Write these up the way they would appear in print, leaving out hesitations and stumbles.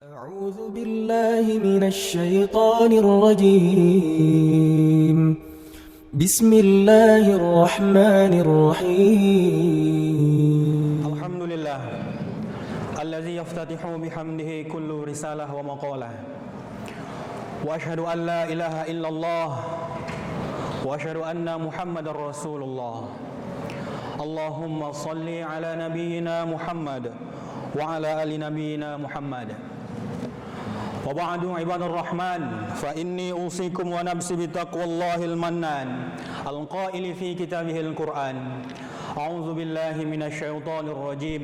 أعوذ بالله من الشيطان الرجيم بسم الله الرحمن الرحيم الحمد لله الذي يفتتح بحمده كل رسالة ومقالة وأشهد أن لا إله إلا الله وأشهد أن محمد رسول الله اللهم صل على نبينا محمد وعلى آل نبينا محمد وبعد عباد الرحمن فإني أوصيكم ونفسي بتقوى الله المنان القائل في كتابه القرآن أعوذ بالله من الشيطان الرجيم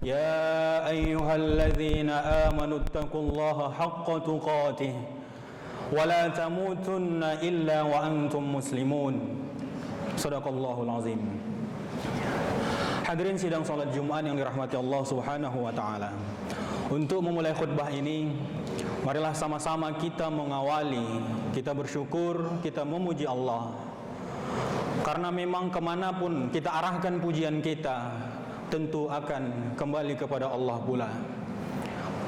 يا أيها الذين آمنوا اتقوا الله حق تقاته ولا تموتن إلا وأنتم مسلمون صدق الله العظيم. Hadirin sidang salat Jumat yang dirahmati Allah Subhanahu wa taala. Untuk memulai khutbah ini, marilah sama-sama kita mengawali, kita bersyukur, kita memuji Allah. Karena memang kemanapun kita arahkan pujian kita, tentu akan kembali kepada Allah pula.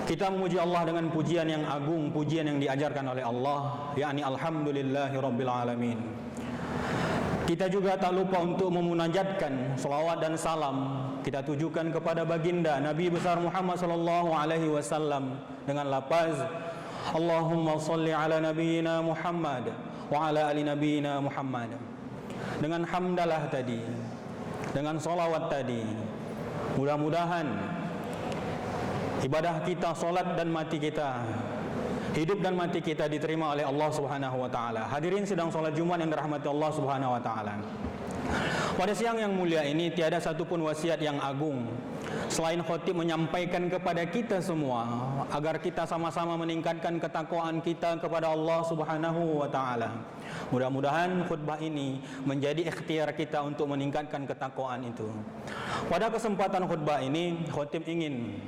Kita memuji Allah dengan pujian yang agung, pujian yang diajarkan oleh Allah, yakni Alhamdulillahi Rabbil Alamin. Kita juga tak lupa untuk memunajatkan salawat dan salam kita tujukan kepada baginda Nabi besar Muhammad sallallahu alaihi wasallam dengan lafaz Allahumma shalli ala nabiyyina Muhammad wa ala ali nabiyyina Muhammad. Dengan hamdalah tadi, dengan salawat tadi, mudah-mudahan ibadah kita, salat dan mati kita, hidup dan mati kita diterima oleh Allah Subhanahu wa taala. Hadirin sidang salat Jumat yang dirahmati Allah Subhanahu wa taala. Pada siang yang mulia ini tiada satupun wasiat yang agung selain khatib menyampaikan kepada kita semua agar kita sama-sama meningkatkan ketakwaan kita kepada Allah Subhanahu wa taala. Mudah-mudahan khutbah ini menjadi ikhtiar kita untuk meningkatkan ketakwaan itu. Pada kesempatan khutbah ini khatib ingin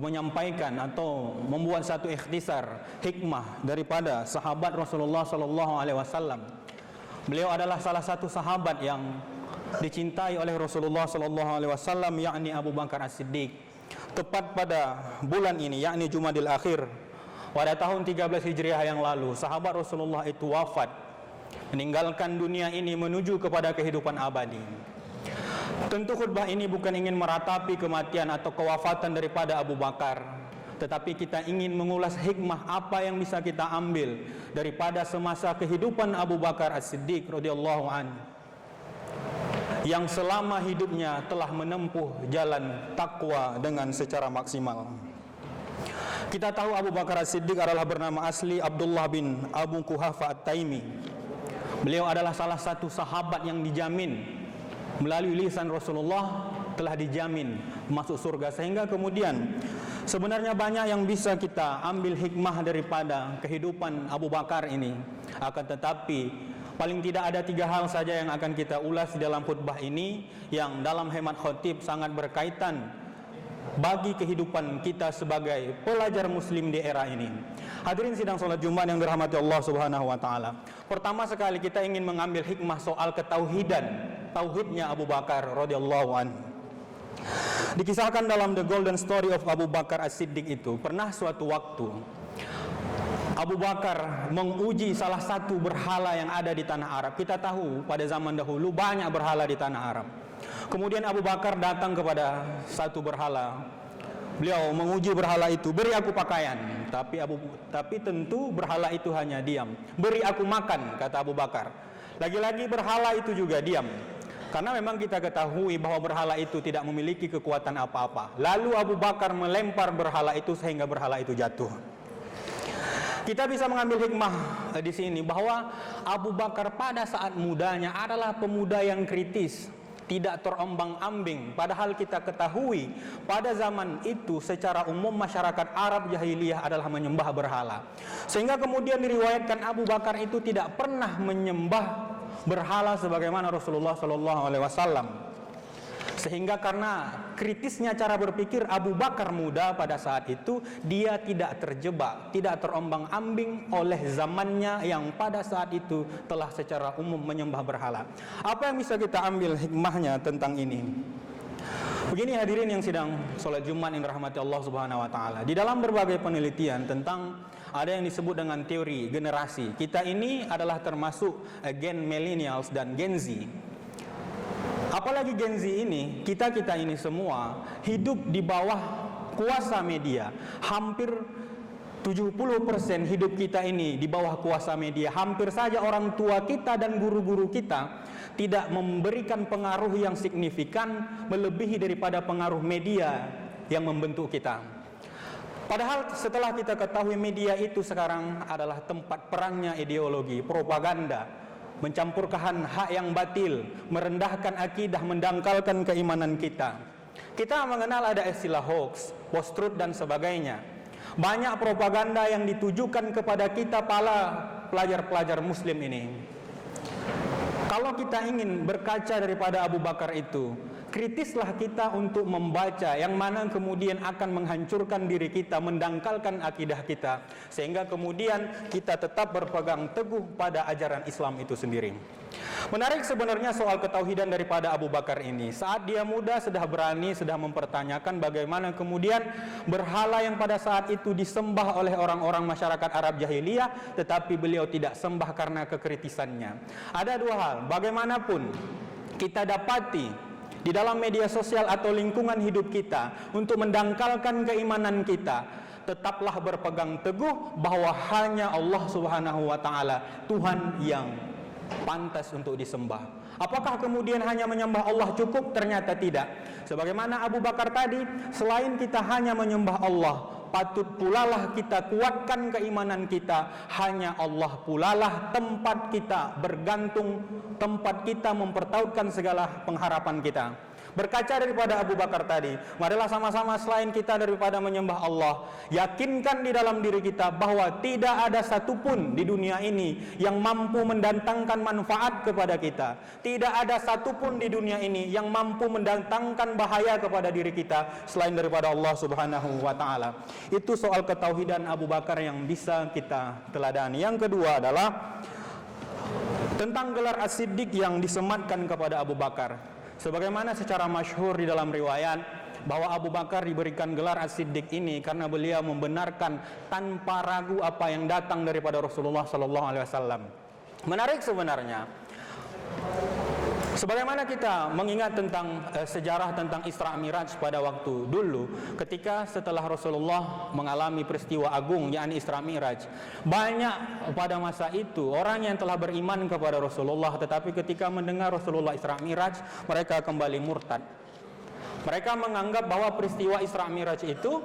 menyampaikan atau membuat satu ikhtisar hikmah daripada sahabat Rasulullah sallallahu alaihi wasallam. Beliau adalah salah satu sahabat yang dicintai oleh Rasulullah sallallahu alaihi wasallam, yakni Abu Bakar As-Siddiq. Tepat pada bulan ini, yakni Jumadil Akhir, pada tahun 13 Hijriah yang lalu, sahabat Rasulullah itu wafat, meninggalkan dunia ini menuju kepada kehidupan abadi. Tentu khutbah ini bukan ingin meratapi kematian atau kewafatan daripada Abu Bakar, tetapi kita ingin mengulas hikmah apa yang bisa kita ambil daripada semasa kehidupan Abu Bakar As-Siddiq radhiyallahu anhu, yang selama hidupnya telah menempuh jalan takwa dengan secara maksimal. Kita tahu Abu Bakar As-Siddiq adalah bernama asli Abdullah bin Abu Quhafa At-Taimi. Beliau adalah salah satu sahabat yang dijamin melalui lisan Rasulullah telah dijamin masuk surga, sehingga kemudian sebenarnya banyak yang bisa kita ambil hikmah daripada kehidupan Abu Bakar ini. Akan tetapi paling tidak ada 3 hal saja yang akan kita ulas di dalam khutbah ini yang dalam hemat khatib sangat berkaitan bagi kehidupan kita sebagai pelajar muslim di era ini. Hadirin sidang salat Jumat yang dirahmati Allah Subhanahu wa taala. Pertama sekali kita ingin mengambil hikmah soal ketauhidan, tauhidnya Abu Bakar radhiyallahu anhu. Dikisahkan dalam The Golden Story of Abu Bakar As-Siddiq itu, pernah suatu waktu Abu Bakar menguji salah satu berhala yang ada di tanah Arab. Kita tahu pada zaman dahulu banyak berhala di tanah Arab. Kemudian Abu Bakar datang kepada satu berhala. Beliau menguji berhala itu, beri aku pakaian. Tapi tentu berhala itu hanya diam. Beri aku makan, kata Abu Bakar. Lagi-lagi berhala itu juga diam. Karena memang kita ketahui bahwa berhala itu tidak memiliki kekuatan apa-apa. Lalu Abu Bakar melempar berhala itu sehingga berhala itu jatuh. Kita bisa mengambil hikmah di sini bahwa Abu Bakar pada saat mudanya adalah pemuda yang kritis, tidak terombang-ambing. Padahal kita ketahui pada zaman itu secara umum masyarakat Arab jahiliyah adalah menyembah berhala. Sehingga kemudian diriwayatkan Abu Bakar itu tidak pernah menyembah berhala sebagaimana Rasulullah sallallahu alaihi wasallam. Sehingga karena kritisnya cara berpikir Abu Bakar muda pada saat itu, dia tidak terjebak, tidak terombang-ambing oleh zamannya yang pada saat itu telah secara umum menyembah berhala. Apa yang bisa kita ambil hikmahnya tentang ini? Begini hadirin yang sedang sholat Jumat yang dirahmati Allah Subhanahu wa taala. Di dalam berbagai penelitian tentang ada yang disebut dengan teori generasi. Kita ini adalah termasuk gen millennials dan Gen Z. Apalagi Gen Z ini, kita ini semua hidup di bawah kuasa media. Hampir 70% hidup kita ini di bawah kuasa media. Hampir saja orang tua kita dan guru-guru kita tidak memberikan pengaruh yang signifikan melebihi daripada pengaruh media yang membentuk kita. Padahal setelah kita ketahui media itu sekarang adalah tempat perangnya ideologi, propaganda, mencampurkan hak yang batil, merendahkan akidah, mendangkalkan keimanan kita. Kita mengenal ada istilah hoax, post truth dan sebagainya. Banyak propaganda yang ditujukan kepada kita para pelajar-pelajar muslim ini. Kalau kita ingin berkaca daripada Abu Bakar itu, kritislah kita untuk membaca yang mana kemudian akan menghancurkan diri kita, mendangkalkan akidah kita, sehingga kemudian kita tetap berpegang teguh pada ajaran Islam itu sendiri. Menarik sebenarnya soal ketauhidan daripada Abu Bakar ini. Saat dia muda sudah berani, sudah mempertanyakan bagaimana kemudian berhala yang pada saat itu disembah oleh orang-orang masyarakat Arab jahiliyah, tetapi beliau tidak sembah karena kekritisannya. Ada dua hal, bagaimanapun kita dapati di dalam media sosial atau lingkungan hidup kita untuk mendangkalkan keimanan kita, tetaplah berpegang teguh bahwa hanya Allah Subhanahu wa taala Tuhan yang pantas untuk disembah. Apakah kemudian hanya menyembah Allah cukup? Ternyata tidak. Sebagaimana Abu Bakar tadi, selain kita hanya menyembah Allah, patut pulalah kita kuatkan keimanan kita. Hanya Allah pulalah tempat kita bergantung, tempat kita mempertautkan segala pengharapan kita. Berkaca daripada Abu Bakar tadi, marilah sama-sama selain kita daripada menyembah Allah, yakinkan di dalam diri kita bahwa tidak ada satupun di dunia ini yang mampu mendatangkan manfaat kepada kita. Tidak ada satupun di dunia ini yang mampu mendatangkan bahaya kepada diri kita selain daripada Allah Subhanahu wa taala. Itu soal ketauhidan Abu Bakar yang bisa kita teladani. Yang kedua adalah tentang gelar As-Siddiq yang disematkan kepada Abu Bakar. Sebagaimana secara masyhur di dalam riwayat bahwa Abu Bakar diberikan gelar As-Siddiq ini karena beliau membenarkan tanpa ragu apa yang datang daripada Rasulullah sallallahu alaihi wasallam. Menarik sebenarnya. Sebagaimana kita mengingat tentang sejarah tentang Isra Miraj pada waktu dulu, ketika setelah Rasulullah mengalami peristiwa agung yakni Isra Miraj, banyak pada masa itu orang yang telah beriman kepada Rasulullah, tetapi ketika mendengar Rasulullah Isra Miraj, mereka kembali murtad. Mereka menganggap bahwa peristiwa Isra Miraj itu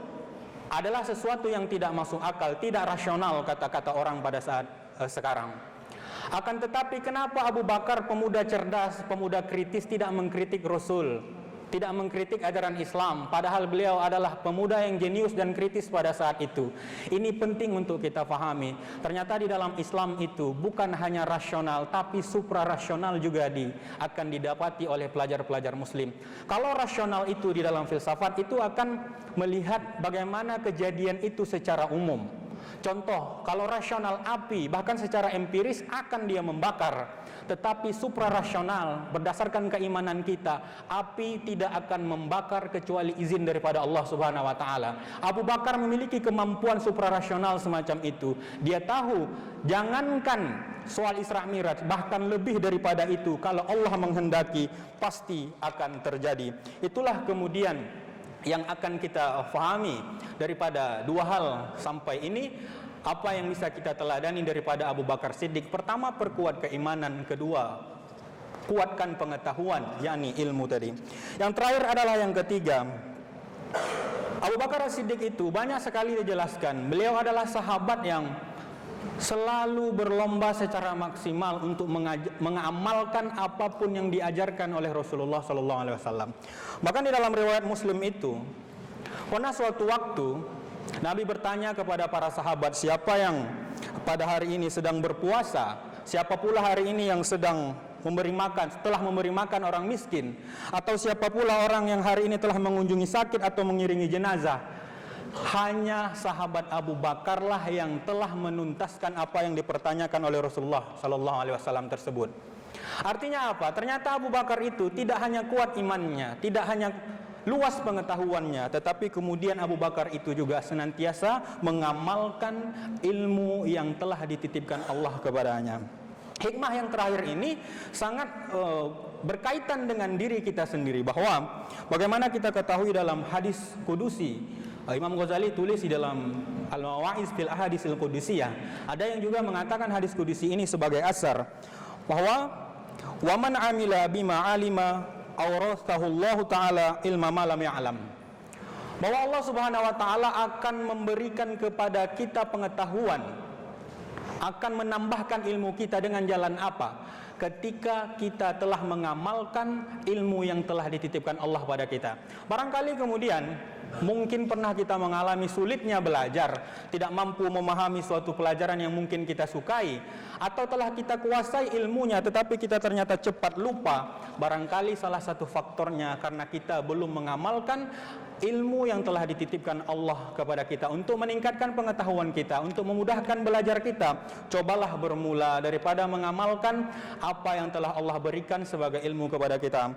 adalah sesuatu yang tidak masuk akal, tidak rasional kata-kata orang pada saat sekarang. Akan tetapi kenapa Abu Bakar, pemuda cerdas, pemuda kritis, tidak mengkritik Rasul, tidak mengkritik ajaran Islam, padahal beliau adalah pemuda yang jenius dan kritis pada saat itu. Ini penting untuk kita pahami. Ternyata di dalam Islam itu bukan hanya rasional, tapi suprarasional juga akan didapati oleh pelajar-pelajar muslim. Kalau rasional itu di dalam filsafat itu akan melihat bagaimana kejadian itu secara umum. Contoh, kalau rasional api bahkan secara empiris akan dia membakar, tetapi suprarasional berdasarkan keimanan kita, api tidak akan membakar kecuali izin daripada Allah Subhanahu wa taala. Abu Bakar memiliki kemampuan suprarasional semacam itu. Dia tahu jangankan soal Isra Miraj, bahkan lebih daripada itu kalau Allah menghendaki pasti akan terjadi. Itulah kemudian yang akan kita fahami daripada dua hal sampai ini. Apa yang bisa kita teladani daripada Abu Bakar Siddiq? Pertama, perkuat keimanan. Kedua, kuatkan pengetahuan, yakni ilmu tadi. Yang terakhir adalah yang ketiga, Abu Bakar Siddiq itu banyak sekali dijelaskan. Beliau adalah sahabat yang selalu berlomba secara maksimal untuk mengamalkan apapun yang diajarkan oleh Rasulullah SAW. Bahkan di dalam riwayat Muslim itu, pernah suatu waktu Nabi bertanya kepada para sahabat, siapa yang pada hari ini sedang berpuasa, siapa pula hari ini yang sedang memberi makan, setelah memberi makan orang miskin, atau siapa pula orang yang hari ini telah mengunjungi sakit atau mengiringi jenazah. Hanya sahabat Abu Bakarlah yang telah menuntaskan apa yang dipertanyakan oleh Rasulullah SAW tersebut. Artinya apa? Ternyata Abu Bakar itu tidak hanya kuat imannya, tidak hanya luas pengetahuannya, tetapi kemudian Abu Bakar itu juga senantiasa mengamalkan ilmu yang telah dititipkan Allah kepadanya. Hikmah yang terakhir ini sangat berkaitan dengan diri kita sendiri, bahwa bagaimana kita ketahui dalam hadis kudusi, Imam Ghazali tulis di dalam Al-Mawa'iz fil Ahadisil Qudusiyah, ada yang juga mengatakan hadis kudusi ini sebagai asar, bahwa waman amila bima alima awrathahu Allah taala ilma ma lam ya'lam, bahwa Allah Subhanahu wa taala akan memberikan kepada kita pengetahuan, akan menambahkan ilmu kita dengan jalan apa? Ketika kita telah mengamalkan ilmu yang telah dititipkan Allah pada kita. Barangkali kemudian mungkin pernah kita mengalami sulitnya belajar, tidak mampu memahami suatu pelajaran yang mungkin kita sukai, atau telah kita kuasai ilmunya tetapi kita ternyata cepat lupa. Barangkali salah satu faktornya karena kita belum mengamalkan ilmu yang telah dititipkan Allah kepada kita. Untuk meningkatkan pengetahuan kita, untuk memudahkan belajar kita, cobalah bermula daripada mengamalkan apa yang telah Allah berikan sebagai ilmu kepada kita.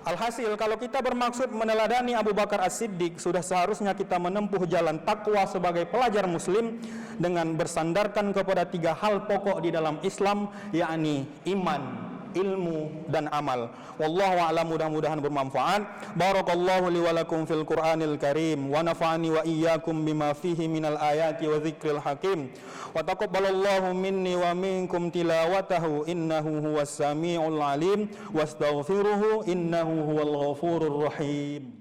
Alhasil, kalau kita bermaksud meneladani Abu Bakar As-Siddiq, sudah seharusnya kita menempuh jalan takwa sebagai pelajar muslim dengan bersandarkan kepada 3 hal pokok di dalam Islam, yakni iman, ilmu, dan amal. Wallahu a'lam, mudah-mudahan bermanfaat. Barakallahu li wa lakum fil Qur'anil Karim wa nafa'ani wa iyyakum bima fihi minal ayati wa dzikril hakim. Wa taqabbalallahu minni wa minkum tilawatahu innahu huwas samiul alim wastaghfiruhu innahu huwal ghafurur rahim.